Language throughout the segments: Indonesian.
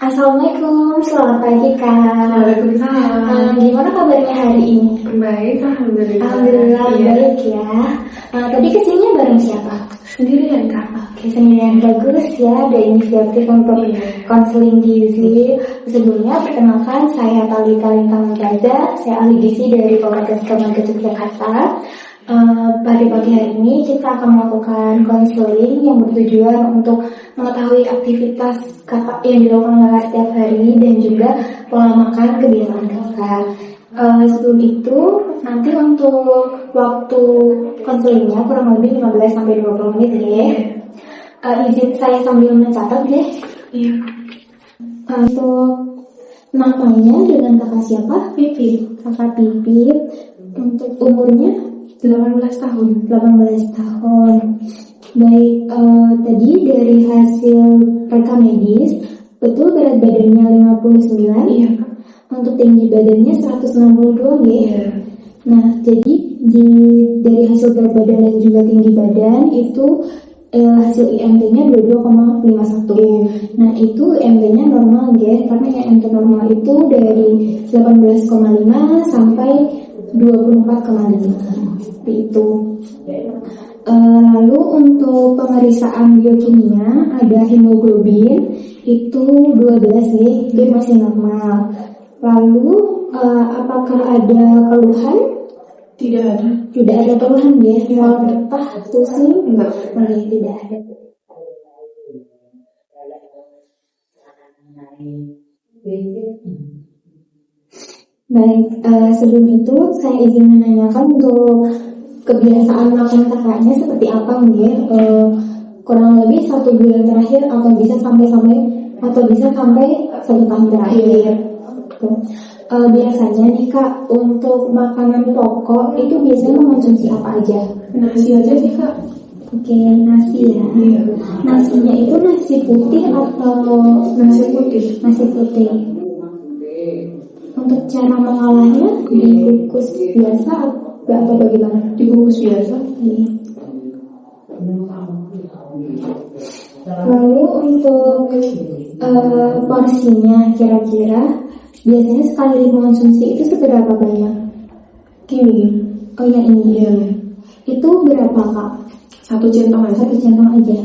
Assalamualaikum, selamat pagi Kak. Waalaikumsalam. Gimana kabarnya hari ini? Baik, alhamdulillah. Alhamdulillah baik ya. Tadi kesininya bareng siapa? Sendirian Kak. Oke, sendirian. Bagus ya, ada inisiatif untuk konseling gizi. Sebelumnya perkenalkan, saya Talita Lintang Gaza, saya ahli gizi dari Polres Kemenkes Yogyakarta. Pada pagi hari ini kita akan melakukan konseling yang bertujuan untuk mengetahui aktivitas kakak yang dilakukan kakak setiap hari dan juga pola makan kebiasaan kakak. Sebelum itu nanti untuk waktu konselingnya kurang lebih 15-20 menit ya. Izin saya sambil mencatat deh. Iya. Untuk namanya dengan kakak siapa? Pipit. Kakak Pipit. Untuk umurnya 18 tahun. 18 tahun. Baik, tadi dari hasil rekam medis, betul berat badannya 59? Iya Kak. Untuk tinggi badannya 162 ya? Iya. Nah, jadi dari hasil berat badan dan juga tinggi badan itu hasil IMT-nya 22,51. Nah, itu IMT-nya normal ya, karena IMT normal itu dari 18,5 sampai 24,5. Seperti itu. Lalu untuk pemeriksaan biokimia ada hemoglobin itu 12 ya, itu masih normal. Lalu apakah ada keluhan? Tidak ada. Tidak ada keluhan ya, mual betah, pusing? Enggak. Tidak ada. Baik, sebelum itu saya izin menanyakan untuk kebiasaan makan kakaknya seperti apa ya? Kurang lebih 1 bulan terakhir atau bisa sampai 1 tahun terakhir. Biasanya nih Kak, untuk makanan pokok itu biasanya mengonsumsi apa aja? Nasi aja sih Kak. Oke, nasi ya. Iya. Nasinya itu nasi putih atau Nasi putih. nasi putih? Untuk cara mengolahnya dikukus biasa atau bagaimana? Dibungkus biasa. Lalu untuk porsinya kira-kira biasanya sekali mengonsumsi itu seberapa banyak? Gini. Oh ya ini. Iya. Itu berapa Kak? 1 centong aja. 1 centong aja.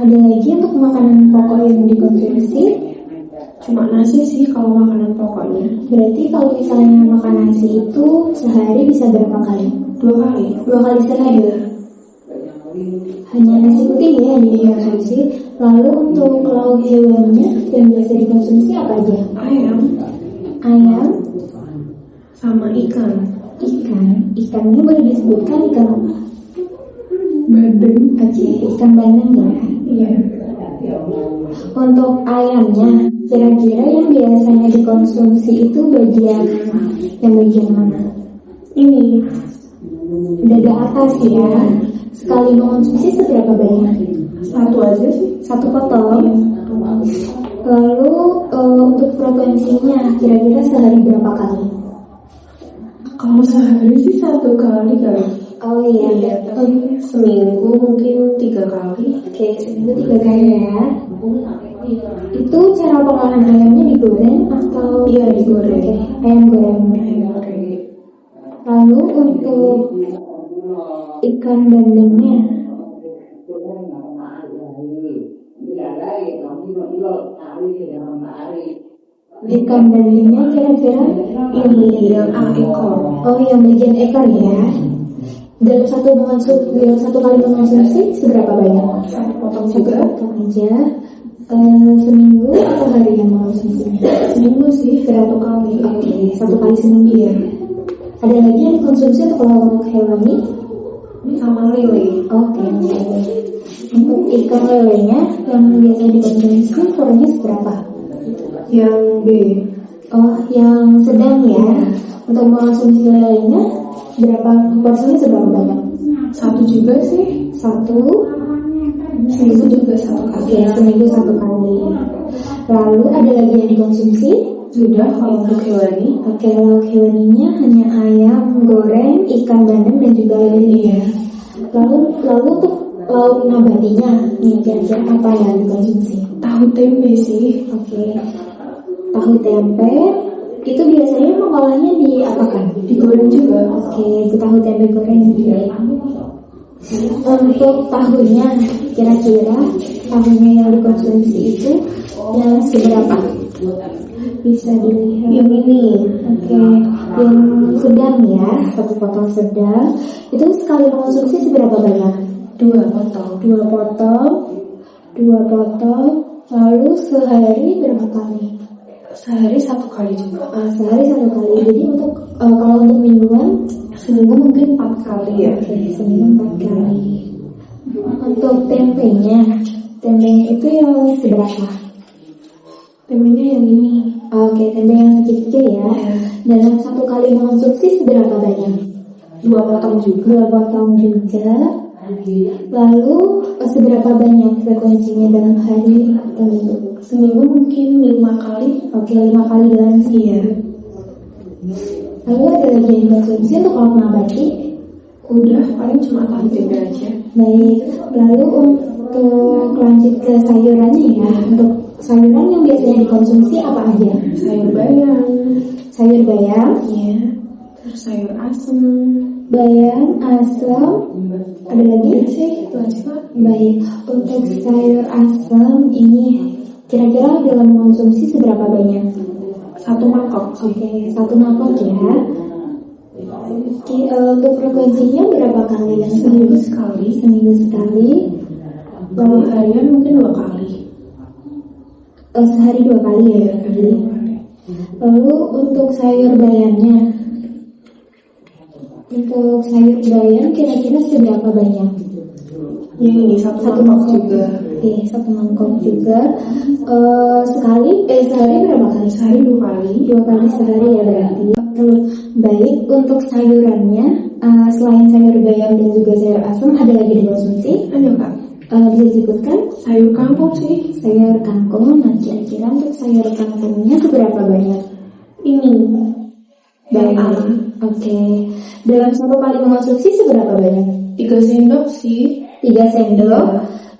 Ada lagi untuk makanan pokok yang dikonsumsi? Cuma nasi sih kalau makanan pokoknya. Berarti kalau misalnya makan nasi itu sehari bisa berapa kali? 2 kali. 2 kali sehari. Hanya nasi putih ya yang dikonsumsi. Lalu untuk lauk hewannya yang biasa dikonsumsi apa aja? Ayam Sama ikan. Ikannya boleh disebutkan ikan apa? Bandeng. Oke, ikan bandeng ya. Iya. Untuk ayamnya, kira-kira yang biasanya dikonsumsi itu bagian mana? Ini Dada atas ya. Sekali mengonsumsi seberapa banyak? 1 aja sih. 1 potong. Lalu untuk frekuensinya kira-kira sehari berapa kali? Kalau sehari sih 1 kali kali. Oh iya. Seminggu mungkin 3 kali. Oke, seminggu 3 kali ya. Itu cara pengolahan ayamnya digoreng atau? Iya, digoreng. Oke, ayam goreng. Lalu untuk ikan bandengnya kira-kira Ini yang ekor. Oh yang bagian ekor ya. Dalam satu kali mengonsumsi seberapa banyak? 1 potong 1 juga. potong aja. Seminggu atau hari yang mengonsumsinya? Seminggu sih. 1 kali. Oke, 1 kali seminggu ya. Ada lagi yang dikonsumsi untuk lauk hewani? Sama lele. Oke. Untuk ikan lelenya yang biasanya dikonsumsi porsinya seberapa? Yang B. Oh, yang sedang ya. Untuk mengonsumsi lelenya berapa porsinya seberapa banyak? 1 juga sih. 1. Seminggu juga 1 kali. Oke, seminggu 1 kali. Lalu ada lagi yang dikonsumsi? Sudah kalau untuk hewani. Oke, lauk hewaninya hanya ayam goreng, ikan bandeng dan juga lele. Iya. Lalu untuk lauk nabatinya, nih kira-kira apa yang dikonsumsi? Tahu tempe sih. Oke, tahu tempe itu biasanya mengolahnya diapakan? Digoreng juga. Oke, itu tahu tempe goreng juga. Untuk tahunya, kira-kira tahunya yang dikonsumsi itu yang seberapa? Bisa dilihat. Yang ini. Oke, yang sedang ya, satu potong sedang. Itu sekali mengonsumsi seberapa banyak? 2 potong. 2 potong. 2 potong. Lalu sehari berapa kali? Sehari 1 kali juga. Sehari 1 kali. Jadi untuk kalau untuk minuman Seminggu mungkin 4 kali ya. oke, seminggu 4 kali. Untuk tempenya itu yang seberapa? Tempenya yang ini. Oke, tempe yang segitiga ya. Dalam 1 kali mengonsumsi seberapa banyak? 2 potong juga. 2 potong juga. Lalu seberapa banyak frekuensinya dalam hari tertentu? Seminggu mungkin 5 kali. Oke, 5 kali dalam seminggu. Iya. Lalu ada lagi yang dikonsumsi untuk lauk nabati? Udah, paling cuma tahu tempe aja. Baik, lalu untuk lanjut ke sayurannya ya. Untuk sayuran yang biasanya dikonsumsi apa aja? Sayur bayam. Sayur bayam, Iya. Terus sayur asem. bayam, asam, ada lagi? Sih, itu aja Kak. Baik, untuk sayur asam ini kira-kira dalam mengonsumsi seberapa banyak? 1 mangkok sih. Oke, 1 mangkok ya. Oke, untuk frekuensinya berapa kali yang Seminggu sekali. Seminggu sekali. Lalu harian mungkin 2 kali. Sehari 2 kali ya. Lalu untuk sayur bayamnya, untuk sayur bayam kira-kira seberapa banyak? Yang ini 1 mangkok juga. Oke, 1 mangkok juga. Sehari berapa kali? Sehari 2 kali. 2 kali sehari ya berarti. Baik, untuk sayurannya selain sayur bayam dan juga sayur asam ada lagi dikonsumsi? Ada Kak. Bisa disebutkan? Sayur kangkung sih. Sayur kangkung. Nah, kira-kira untuk sayur kangkungnya seberapa banyak? Ini. Baik. Oke. Dalam 1 kali mengonsumsi seberapa banyak? 3 sendok sih. 3 sendok.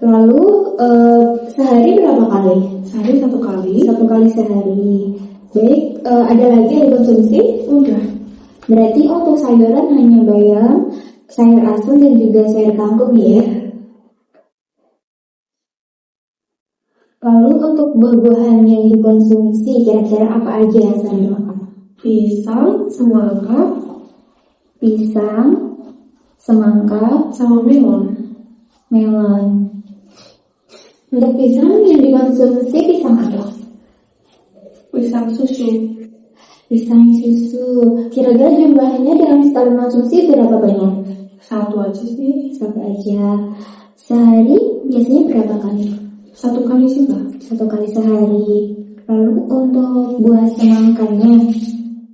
Lalu sehari berapa kali? Sehari 1 kali. 1 kali sehari. Baik, ada lagi yang dikonsumsi? Udah. Berarti untuk sayuran hanya bayam, sayur asam dan juga sayur kangkung ya. Lalu untuk buah-buahan yang dikonsumsi kira-kira apa aja yang sering dimakan? Pisang, semangka, Pisang, semangka, sama melon. melon. Untuk pisang yang dikonsumsi pisang apa? Pisang susu. Pisang susu. Kira-kira jumlahnya dalam sekali konsumsi berapa banyak? 1 aja sih. 1 aja. Sehari biasanya berapa kali? 1 kali sih Mbak. 1 kali sehari. Lalu untuk buah semangkanya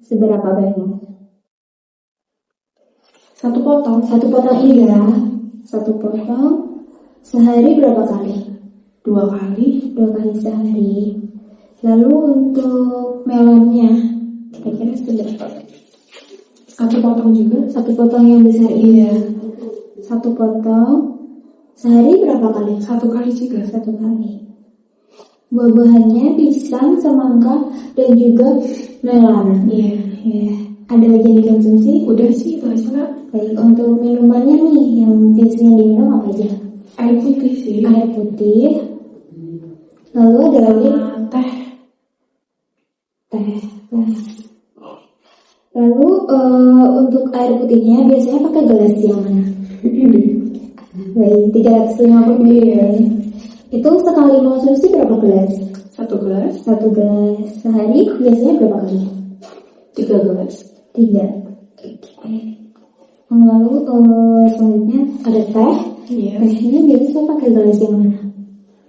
seberapa banyak? 1 potong. 1 potong ini ya. 1 potong. Sehari berapa kali? 2 kali. 2 kali sehari. Lalu untuk melonnya kira-kira seberapa? 1 potong juga. 1 potong yang besar ini. 1 potong. Sehari berapa kali? 1 kali juga. 1 kali. Buah-buahannya pisang, semangka, dan juga melon. Iya. Ya. Ada lagi yang dikonsumsi? Udah sih, itu aja Kak. Baik, untuk minumannya nih yang biasanya diminum apa aja? Air putih sih. Air putih. Lalu ada lagi Sama teh. teh. Lalu untuk air putihnya biasanya pakai gelas yang mana? Baik, 350 ml. Itu sekali konsumsi berapa gelas? 1 gelas. 1 gelas sehari biasanya berapa kali? 3 gelas. 3. Oke. Lalu selanjutnya ada teh. Iya. Tehnya biasanya pakai gelas yang mana?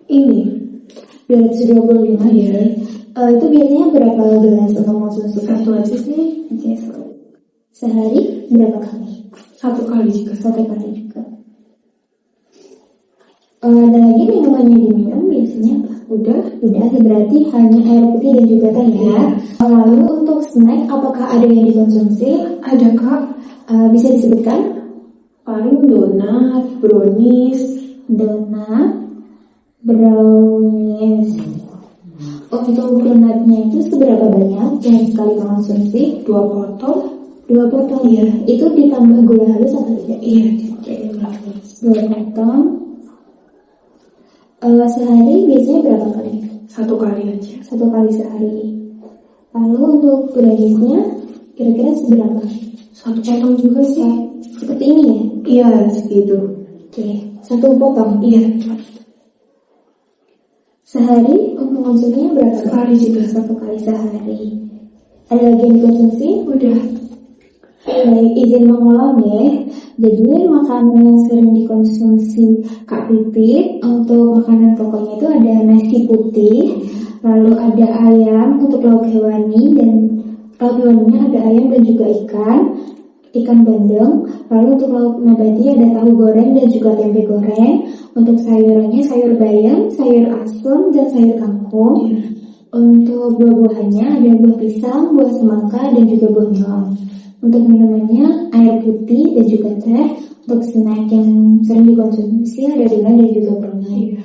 Ini. 225 ya. Itu biasanya berapa gelas untuk konsumsi? 1 aja sih. Oke. Sehari berapa kali? 1 kali juga. 1 kali juga. Ada lagi minuman yang diminum biasanya apa? Udah berarti hanya air putih dan juga teh ya. Lalu untuk snack apakah ada yang dikonsumsi? Ada Kak. Bisa disebutkan? Paling donat, brownies, donat, brownies. Untuk donatnya itu seberapa banyak yang sekali mengonsumsi? 2 potong. 2 potong. Iya. Itu ditambah gula halus atau tidak? Iya. Oke, 2 potong. Sehari biasanya berapa kali? 1 kali aja. 1 kali sehari. Lalu untuk browniesnya kira-kira seberapa? 1 potong juga sih. Seperti ini ya? Iya, segitu. Oke, 1 potong. Iya. Sehari untuk konsumsinya berapa? Sekali juga. 1 kali sehari. Ada lagi yang dikonsumsi? Udah. Baik, izin mengulang ya. Jadi makanan yang sering dikonsumsi Kak Pipit untuk makanan pokoknya itu ada nasi putih, lalu ada ayam untuk lauk hewani, dan lauk hewaninya ada ayam dan juga ikan bandeng. Lalu untuk lauk nabati ada tahu goreng dan juga tempe goreng. Untuk sayurannya sayur bayam, sayur asem, dan sayur kangkung. Untuk buah-buahannya ada buah pisang, buah semangka, dan juga buah melon. Untuk minumannya air putih dan juga teh. Untuk snack yang sering dikonsumsi ada gula dan juga permen.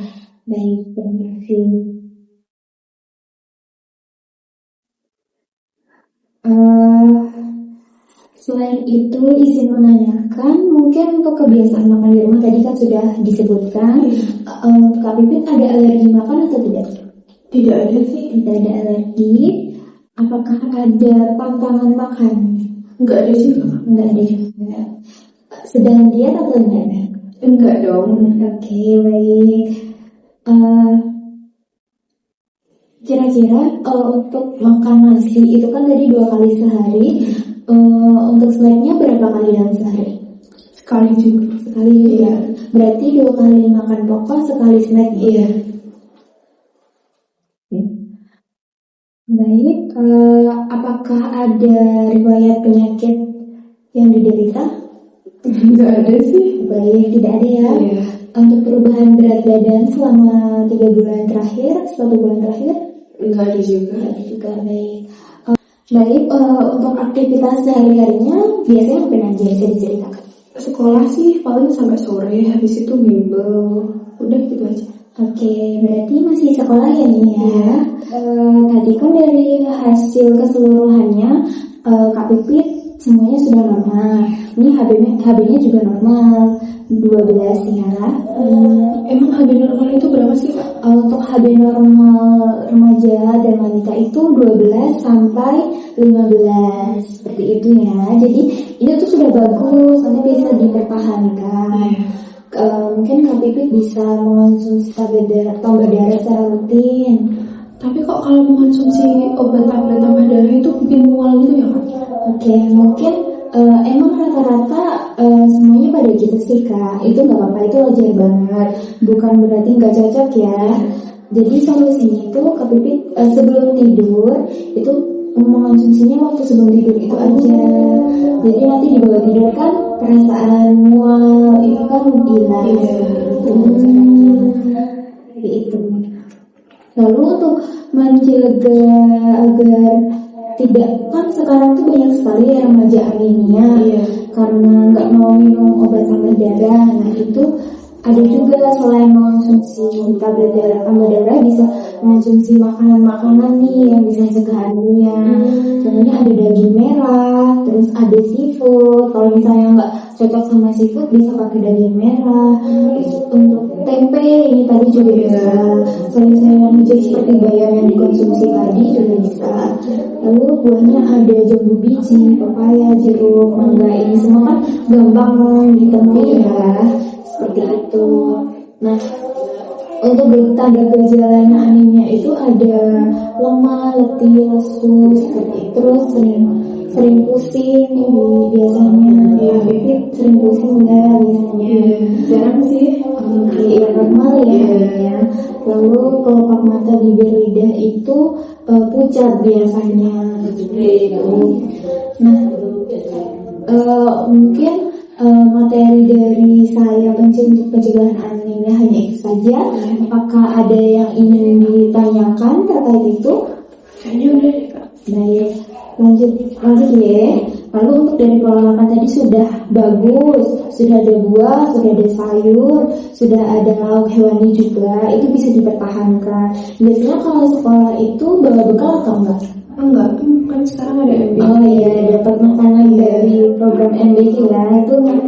Baik, terima kasih. Selain itu izin menanyakan, mungkin untuk kebiasaan makan di rumah tadi kan sudah disebutkan. Kak Pipit ada alergi makan atau tidak? Tidak ada sih. Tidak ada alergi. Apakah ada pantangan makan? Enggak ada juga. Enggak ada juga. Sedang diet atau enggak ada? Enggak dong. Oke, baik. Kira-kira untuk makan nasi itu kan tadi 2 kali sehari. Untuk snacknya berapa kali dalam sehari? Sekali juga. Sekali juga. Berarti 2 kali makan pokok, sekali snack. Iya. Baik, apakah ada riwayat penyakit yang diderita? Enggak ada sih. Baik, tidak ada ya. Iya. Untuk perubahan berat badan selama 3 bulan terakhir, 1 bulan terakhir? Enggak ada juga. Tidak ada juga, baik. Baik, untuk aktivitas sehari-harinya biasanya ngapain aja, bisa diceritakan? Sekolah sih paling sampai sore, habis itu bimbel. Udah gitu aja. Oke, berarti masih sekolah ya nih ya. Tadi kan dari hasil keseluruhannya Kak Pipit semuanya sudah normal. Ini HB-nya juga normal, 12 ya. Emang HB normal itu berapa sih, Kak? Untuk HB normal remaja dan wanita itu 12 sampai 15, seperti itu ya. Jadi ini tuh sudah bagus, nanti bisa dipertahankan. Mungkin Kak Pipit bisa mengonsumsi tambah darah secara rutin. Tapi kok kalau mengonsumsi obat-obat tambah darah itu bikin mual gitu ya, Kak? Oke, mungkin emang rata-rata semuanya pada gitu sih Kak. Itu nggak apa-apa, itu wajar banget. Bukan berarti nggak cocok ya. Jadi solusinya itu Kak Pipit sebelum tidur itu mengonsumsinya waktu sebelum tidur itu aja. Jadi nanti di bawah tidur kan perasaan mual itu kan hilang. Itu. Lalu untuk menjaga agar tidak, kan sekarang tuh banyak sekali ya remaja anemia karena nggak mau minum obat tambah darah. Nah itu ada juga selain mengonsumsi tablet tambah darah bisa mengonsumsi makanan-makanan nih yang bisa mencegah anemia. Contohnya ada daging merah, terus ada seafood. Kalau misalnya nggak cocok sama seafood bisa pakai daging merah. Terus untuk tempe ini tadi juga bisa. Sayur-sayuran hijau seperti bayam yang dikonsumsi tadi juga bisa. Lalu buahnya ada jambu biji, pepaya, jeruk, mangga. Ini semua kan gampang ditemui ya. Seperti itu. Nah, untuk tanda gejalanya anemia itu ada lemah, letih, lesu, seperti itu. Terus sering pusing biasanya. Ya, sering pusing enggak biasanya? Jarang sih. Oke, ya normal ya. Lalu kelopak mata, bibir, lidah itu pucat biasanya. Seperti itu. Nah, mungkin materi dari saya untuk pencegahan anemia hanya itu saja. Apakah ada yang ingin ditanyakan terkait itu? Kayaknya udah deh, Kak. Baik. lanjut ya. Lalu untuk dari pola makan tadi sudah bagus, sudah ada buah, sudah ada sayur, sudah ada lauk hewani juga, itu bisa dipertahankan. Biasanya kalau sekolah itu bawa bekal atau enggak? Enggak, kan sekarang ada MBK. Oh iya, dapat makanan dari program MBK ya,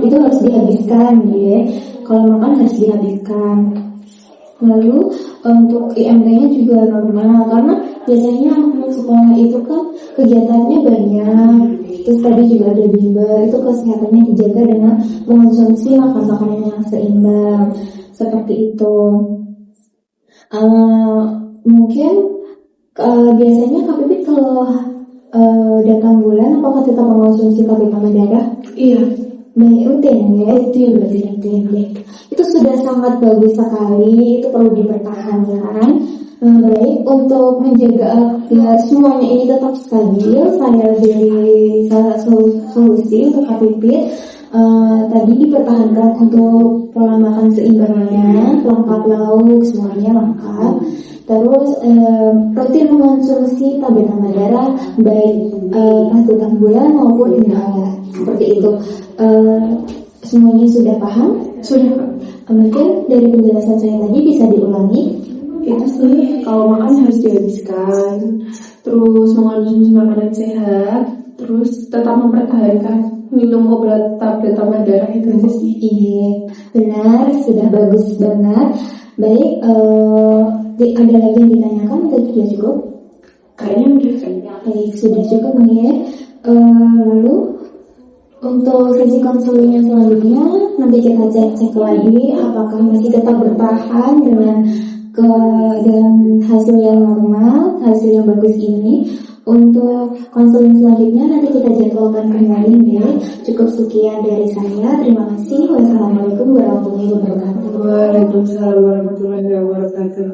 itu harus dihabiskan ya. Kalau makan harus dihabiskan. Lalu untuk IMT-nya juga normal karena biasanya anak sekolah itu kan kegiatannya banyak. Terus tadi juga ada bimbel, itu kesehatannya dijaga dengan mengonsumsi makanan yang seimbang seperti itu. Mungkin biasanya Kak Pipit kalau datang bulan apakah tetap mengonsumsi KB tambah darah? Iya. Baik, rutin ya, itu berarti rutin ya. Itu sudah sangat bagus sekali, itu perlu dipertahankan. Baik, untuk menjaga biar semuanya ini tetap stabil, saya beri salah solusi untuk KPP. Tadi dipertahankan untuk pola makan seimbangnya, lengkap lauk, semuanya lengkap. Terus rutin mengonsumsi tablet tambah darah baik pas datang bulan maupun enggak, seperti itu. Semuanya sudah paham? Sudah. Mungkin dari penjelasan saya tadi bisa diulangi. Itu sih, kalau makan harus dihabiskan, terus mengonsumsi makanan sehat, terus tetap mempertahankan minum obat tablet tambah darah itu aja sih. Iya, benar, sudah bagus banget. Baik, ada lagi yang ditanyakan atau sudah cukup? Kayaknya udah kan. Baik, sudah cukup ya. Lalu untuk sesi konseling yang selanjutnya nanti kita cek lagi apakah masih tetap bertahan dengan hasil yang normal, hasil yang bagus ini. Untuk konseling selanjutnya nanti kita jadwalkan kembali ya. Cukup sekian dari saya. Terima kasih. Wassalamualaikum warahmatullahi wabarakatuh. Waalaikumsalam warahmatullahi wabarakatuh.